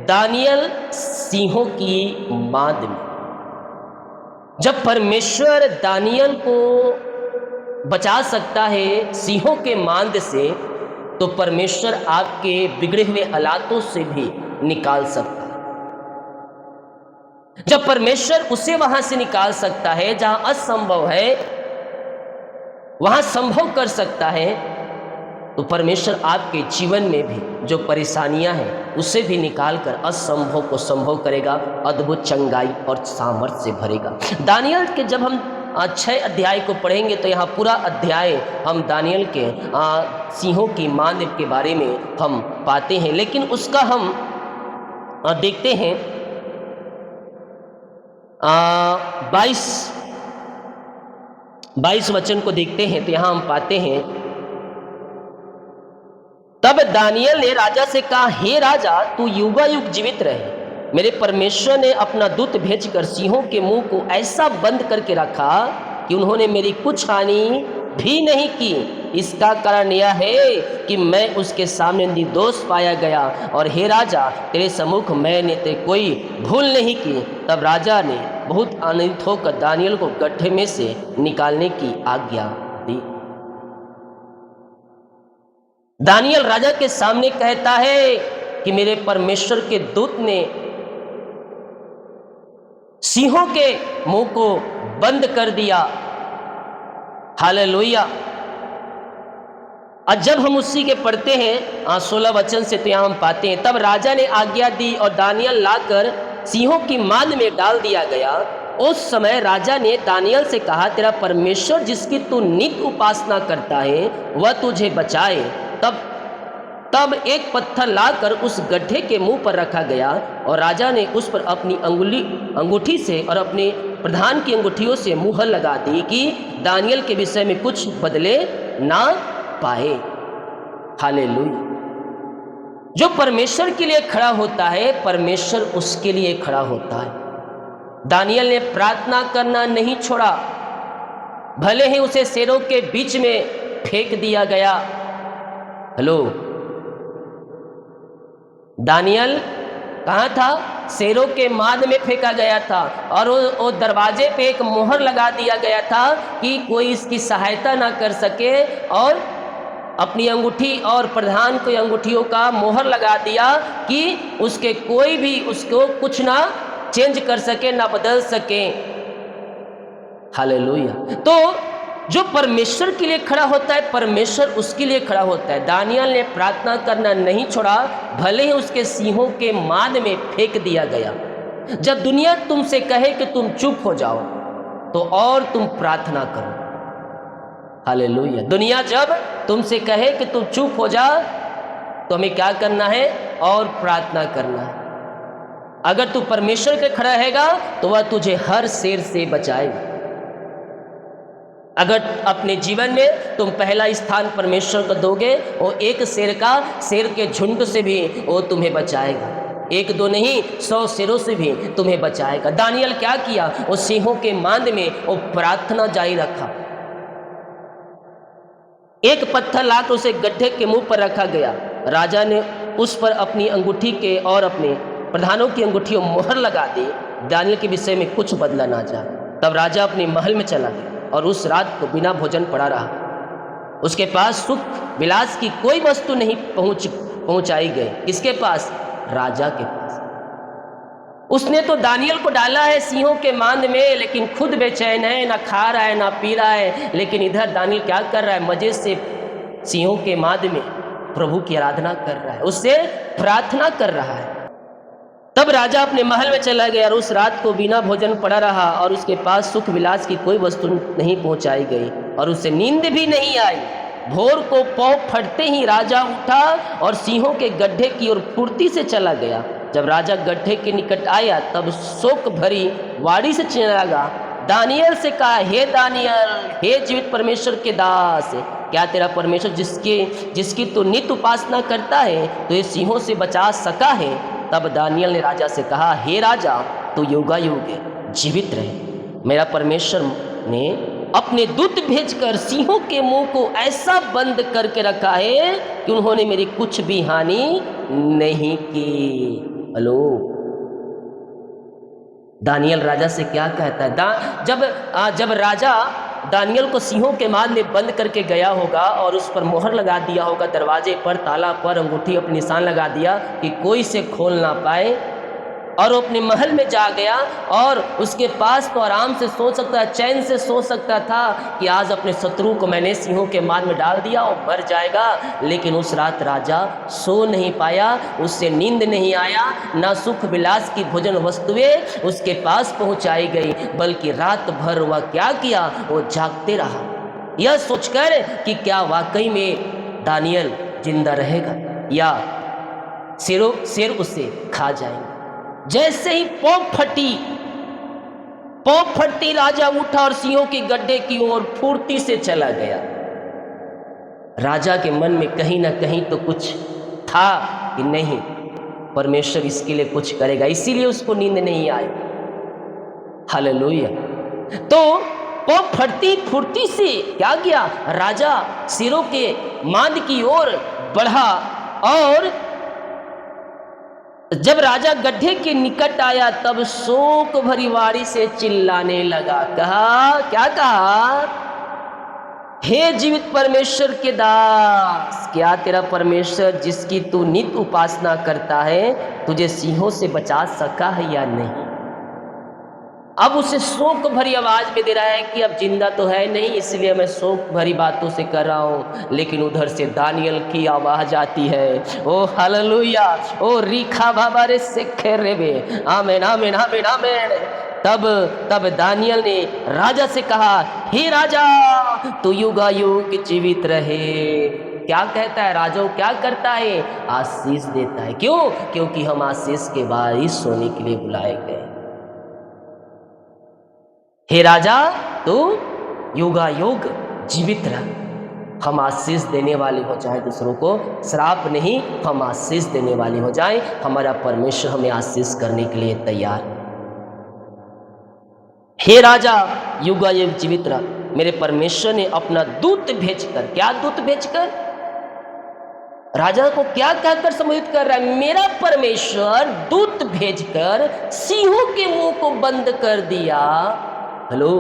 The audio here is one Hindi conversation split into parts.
दानियल सिंहों की मांद में। जब परमेश्वर दानियल को बचा सकता है सिंहों के मांद से, तो परमेश्वर आपके बिगड़े हुए हालातों से भी निकाल सकता है। जब परमेश्वर उसे वहां से निकाल सकता है जहां असंभव है, वहां संभव कर सकता है, तो परमेश्वर आपके जीवन में भी जो परेशानियां हैं उसे भी निकाल कर असंभव को संभव करेगा, अद्भुत चंगाई और सामर्थ्य से भरेगा। दानियल के जब हम 6 अध्याय को पढ़ेंगे तो यहाँ पूरा अध्याय हम दानियल के सिंहों की मांद के बारे में हम पाते हैं। लेकिन उसका हम देखते हैं 22 वचन को देखते हैं तो यहाँ हम पाते हैं, तब दानियल ने राजा से कहा, हे राजा, तू युगायुग जीवित रहे। मेरे परमेश्वर ने अपना दूत भेजकर सिंहों के मुंह को ऐसा बंद करके रखा कि उन्होंने मेरी कुछ हानि भी नहीं की। इसका कारण यह है कि मैं उसके सामने निर्दोष पाया गया, और हे राजा, तेरे सम्मुख मैंने तेरे कोई भूल नहीं की। तब राजा ने बहुत आनंदित होकर दानियल को गड्ढे में से निकालने की आज्ञा दी। दानियल राजा के सामने कहता है कि मेरे परमेश्वर के दूत ने सिंहों के मुंह को बंद कर दिया। हालेलुया। और जब हम उसी के पढ़ते हैं 16 वचन से, तो यहां हम पाते हैं, तब राजा ने आज्ञा दी और दानियल लाकर सिंहों की मांद में डाल दिया गया। उस समय राजा ने दानियल से कहा, तेरा परमेश्वर जिसकी तू नित्य उपासना करता है वह तुझे बचाए। तब एक पत्थर लाकर उस गड्ढे के मुंह पर रखा गया, और राजा ने उस पर अपनी अंगूठी से और अपने प्रधान की अंगूठियों से मुहर लगा दी कि दानियल के विषय में कुछ बदले ना पाए। हालेलुया। जो परमेश्वर के लिए खड़ा होता है, परमेश्वर उसके लिए खड़ा होता है। दानियल ने प्रार्थना करना नहीं छोड़ा, भले ही उसे शेरों के बीच में फेंक दिया गया। हेलो, दानियल कहाँ था? शेरों के मांद में फेंका गया था, और वो दरवाजे पे एक मोहर लगा दिया गया था कि कोई इसकी सहायता ना कर सके, और अपनी अंगूठी और प्रधान की अंगूठियों का मोहर लगा दिया कि उसके कोई भी उसको कुछ ना चेंज कर सके, ना बदल सके। हालेलुया। तो जो परमेश्वर के लिए खड़ा होता है, परमेश्वर उसके लिए खड़ा होता है। दानियल ने प्रार्थना करना नहीं छोड़ा, भले ही उसके सिंहों के मांद में फेंक दिया गया। जब दुनिया तुमसे कहे कि तुम चुप हो जाओ, तो और तुम प्रार्थना करो। हालेलुया। दुनिया जब तुमसे कहे कि तुम चुप हो जा, तो हमें क्या करना है? और प्रार्थना करना है। अगर तू परमेश्वर के खड़ा रहेगा तो वह तुझे हर शेर से बचाएगा। अगर अपने जीवन में तुम पहला स्थान परमेश्वर को दोगे, वो एक शेर के झुंड से भी वो तुम्हें बचाएगा। 1-2 नहीं, 100 शेरों से भी तुम्हें बचाएगा। दानियल क्या किया? वो सिंहों के मांद में वो प्रार्थना जारी रखा। एक पत्थर लाकर उसे गड्ढे के मुंह पर रखा गया। राजा ने उस पर अपनी अंगूठी के और अपने प्रधानों की अंगूठियों मोहर लगा दी, दानियल के विषय में कुछ बदला ना जाए। तब राजा अपने महल में चला गया और उस रात को बिना भोजन पड़ा रहा। उसके पास सुख विलास की कोई वस्तु नहीं पहुंचाई गई। किसके पास? राजा के पास। उसने तो दानियल को डाला है सिंहों के मांद में, लेकिन खुद बेचैन है, ना खा रहा है ना पी रहा है। लेकिन इधर दानियल क्या कर रहा है? मजे से सिंहों के मांद में प्रभु की आराधना कर रहा है, उससे प्रार्थना कर रहा है। तब राजा अपने महल में चला गया और उस रात को बिना भोजन पड़ा रहा, और उसके पास सुख विलास की कोई वस्तु नहीं पहुंचाई गई, और उसे नींद भी नहीं आई। भोर को पौ फटते ही राजा उठा और सिंहों के गड्ढे की ओर फुर्ती से चला गया। जब राजा गड्ढे के निकट आया, तब शोक भरी वाणी से चिल्लाने लगा, दानियल से कहा, हे दानियल, हे जीवित परमेश्वर के दास, क्या तेरा परमेश्वर जिसकी तू नित्य उपासना करता है, तो ये सिंहों से बचा सका है? तब दानियल ने राजा से कहा, हे राजा, तू युगायुग जीवित रहे। मेरा परमेश्वर ने अपने दूत भेजकर सिंहों के मुंह को ऐसा बंद करके रखा है कि उन्होंने मेरी कुछ भी हानि नहीं की। हेलो, दानियल राजा से क्या कहता है? जब राजा दानियल को सिंहों के माद में बंद करके गया होगा और उस पर मोहर लगा दिया होगा, दरवाजे पर, ताला पर अंगूठी अपनी निशान लगा दिया कि कोई से खोल ना पाए, और वो अपने महल में जा गया और उसके पास तो आराम से सो सकता है, चैन से सो सकता था कि आज अपने शत्रु को मैंने सिंहों के माद में डाल दिया और मर जाएगा। लेकिन उस रात राजा सो नहीं पाया, उससे नींद नहीं आया, ना सुख विलास की भोजन वस्तुएं उसके पास पहुंचाई गई, बल्कि रात भर वह क्या किया, वो जागते रहा, यह सोचकर कि क्या वाकई में दानियल जिंदा रहेगा या शेर उसे खा जाएंगे। जैसे ही पौ फटी राजा उठा और सिंहों के गड्ढे की ओर फुर्ती से चला गया। राजा के मन में कहीं ना कहीं तो कुछ था कि नहीं, परमेश्वर इसके लिए कुछ करेगा, इसीलिए उसको नींद नहीं आई। हालेलुया। तो पौ फटती फुर्ती से क्या किया, राजा सिरों के मांद की ओर बढ़ा और जब राजा गड्ढे के निकट आया तब शोक भरी वाणी से चिल्लाने लगा। क्या कहा? हे जीवित परमेश्वर के दास, क्या तेरा परमेश्वर जिसकी तू नित्य उपासना करता है तुझे सिंहों से बचा सका है या नहीं? अब उसे शोक भरी आवाज में दे रहा है कि अब जिंदा तो है नहीं, इसलिए मैं शोक भरी बातों से कर रहा हूं। लेकिन उधर से दानियल की आवाज आती है, ओ हालेलुया, ओ रीखा बाबा रे सिखे रे बे, आमीन आमीन आमीन आमीन। तब दानियल ने राजा से कहा, हे राजा तू युगायुग जीवित रहे। क्या कहता है राजा? क्या करता है? आशीष देता है। क्यों? क्योंकि हम आशीष के वारिस होने के लिए बुलाए गए। हे राजा तू युगायुग जीवित रह। हम आशीष देने वाले हो जाए दूसरों को, श्राप नहीं, हम आशीष देने वाले हो जाए। हमारा परमेश्वर हमें आशीष करने के लिए तैयार। हे राजा युगायुग जीवित रह। मेरे परमेश्वर ने अपना दूत भेजकर, क्या दूत भेजकर? राजा को क्या कहकर संबोधित कर रहा है? मेरा परमेश्वर दूत भेजकर सिंहों के मुंह को बंद कर दिया। हेलो,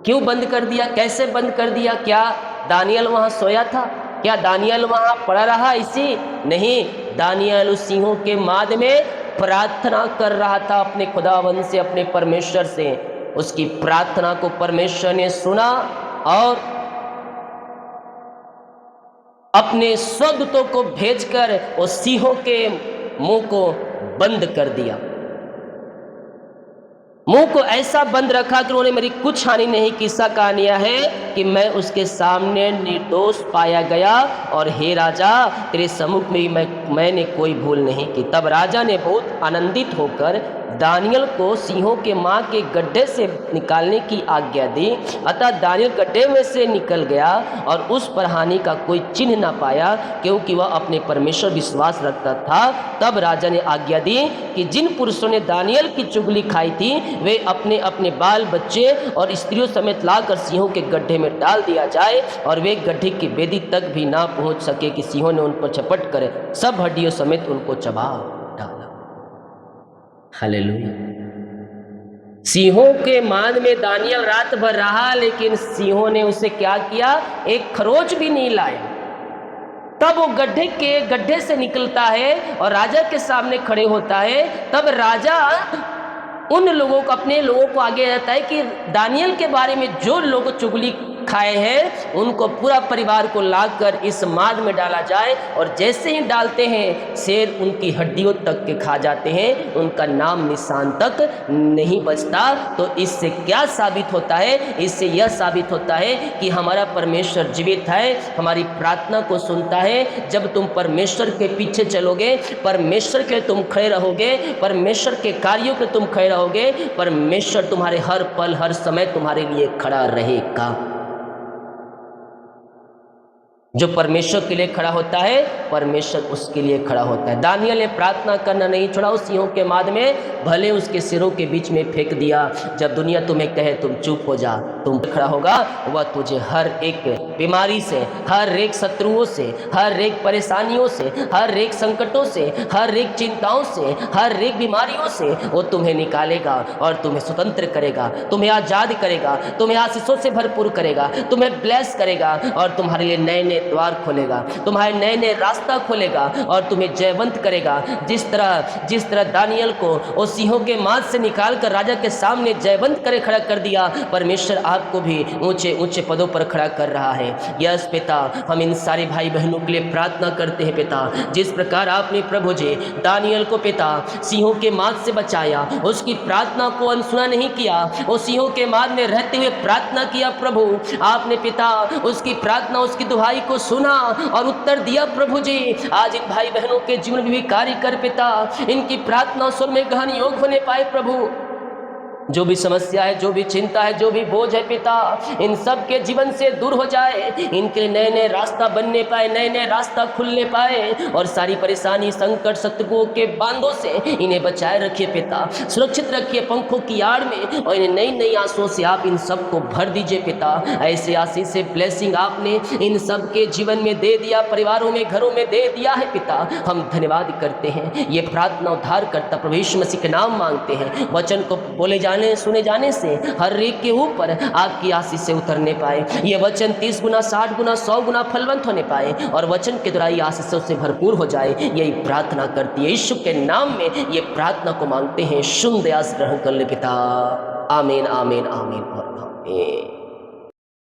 क्यों बंद कर दिया? कैसे बंद कर दिया? क्या दानियल वहां सोया था? क्या दानियल वहां पड़ा रहा इसी? नहीं, दानियल उस सिंहों के माद में प्रार्थना कर रहा था अपने खुदावंद से, अपने परमेश्वर से। उसकी प्रार्थना को परमेश्वर ने सुना और अपने स्वदूतों को भेजकर उस सिंहों के मुंह को बंद कर दिया। मुंह को ऐसा बंद रखा कि उन्होंने मेरी कुछ हानि नहीं की। सा कहानियां है कि मैं उसके सामने निर्दोष पाया गया और हे राजा तेरे सम्मुख में मैंने कोई भूल नहीं की। तब राजा ने बहुत आनंदित होकर दानियल को सिंहों के मां के गड्ढे से निकालने की आज्ञा दी। अतः दानियल गड्ढे में से निकल गया और उस पर हानि का कोई चिन्ह न पाया, क्योंकि वह अपने परमेश्वर विश्वास रखता था। तब राजा ने आज्ञा दी कि जिन पुरुषों ने दानियल की चुगली खाई थी वे अपने अपने बाल बच्चे और स्त्रियों समेत लाकर सिंहों के गड्ढे में डाल दिया जाए, और वे गड्ढे की बेदी तक भी ना पहुंच सके कि सिंहों ने उन पर झपट कर सब हड्डियों समेत उनको चबा डाला। हालेलुया। सिंहों के माद में दानियल रात भर रहा, लेकिन सिंहों ने उसे क्या किया? एक खरोच भी नहीं लाया। तब वो गड्ढे से निकलता है और राजा के सामने खड़े होता है। तब राजा उन लोगों को, अपने लोगों को आगे रहता है कि दानियल के बारे में जो लोग चुगली खाए हैं उनको पूरा परिवार को लाकर इस माद में डाला जाए, और जैसे ही डालते हैं शेर उनकी हड्डियों तक के खा जाते हैं, उनका नाम निशान तक नहीं बचता। तो इससे क्या साबित होता है? इससे यह साबित होता है कि हमारा परमेश्वर जीवित है, हमारी प्रार्थना को सुनता है। जब तुम परमेश्वर के पीछे चलोगे, परमेश्वर के तुम खड़े रहोगे, परमेश्वर के कार्यों के तुम खड़े रहोगे, परमेश्वर तुम्हारे हर पल हर समय तुम्हारे लिए खड़ा रहेगा। जो परमेश्वर के लिए खड़ा होता है, परमेश्वर उसके लिए खड़ा होता है। दानियल ने प्रार्थना करना नहीं छोड़ा, उस सिंहों के माद में भले उसके सिरों के बीच में फेंक दिया। जब दुनिया तुम्हें कहे तुम चुप हो जा, तुम खड़ा होगा, वह तुझे हर एक बीमारी से, हर एक शत्रुओं से, हर एक परेशानियों से, हर एक संकटों से, हर एक चिंताओं से, हर एक बीमारियों से वो तुम्हें निकालेगा और तुम्हें स्वतंत्र करेगा, तुम्हें आज़ाद करेगा, तुम्हें आशीषों से भरपूर करेगा, तुम्हें ब्लेस करेगा और तुम्हारे लिए नए नए द्वार खोलेगा, तुम्हारे नए नए रास्ता खोलेगा और तुम्हें जयवंत करेगा। जिस तरह दानियल को उस सिंहों के मांस से निकालकर राजा के सामने जयवंत करे खड़ा कर दिया, परमेश्वर आपको भी ऊंचे ऊंचे पदों पर खड़ा कर रहा है। यस पिता, हम इन सारे भाई बहनों के लिए प्रार्थना करते हैं पिता, जिस प्रकार आपने प्रभु जी दानियल को पिता सिंहों के मांस से बचाया, उसकी प्रार्थना को अनसुना नहीं किया, उस सिंहों के मांस में रहते हुए प्रार्थना किया प्रभु, आपने पिता उसकी प्रार्थना, उसकी दुहाई को सुना और उत्तर दिया प्रभु जी। आज इन भाई बहनों के जीवन में भी कार्य कर पिता, इनकी प्रार्थना स्वर में गहन योग होने पाए प्रभु। जो भी समस्या है, जो भी चिंता है, जो भी बोझ है पिता, इन सब के जीवन से दूर हो जाए, इनके नए नए रास्ता बनने पाए, नए नए रास्ता खुलने पाए और सारी परेशानी, संकट, शत्रुओं के बांधों से इन्हें बचाए रखिए पिता, सुरक्षित रखिए पंखों की आड़ में और इन्हें नई नई आंसुओं से आप इन सबको भर दीजिए पिता। ऐसे आशीष से ब्लेसिंग आपने इन सब के जीवन में दे दिया, परिवारों में, घरों में दे दिया है पिता, हम धन्यवाद करते हैं। ये प्रार्थना उद्धार करता प्रभु यीशु मसीह के नाम मांगते हैं। वचन को बोले जाने, सुने जाने से हर एक के ऊपर आपकी आशीष से उतरने पाए, ये वचन 30 गुना, 60 गुना, 100 गुना फलवंत होने पाए और वचन के द्वारा ये आशीषों से भरपूर हो जाए, यही प्रार्थना करती है यीशु के नाम में। ये प्रार्थना को मांगते हैं, सुन दया से ग्रहण कर ले पिता। आमीन, आमीन, आमीन और आमीन।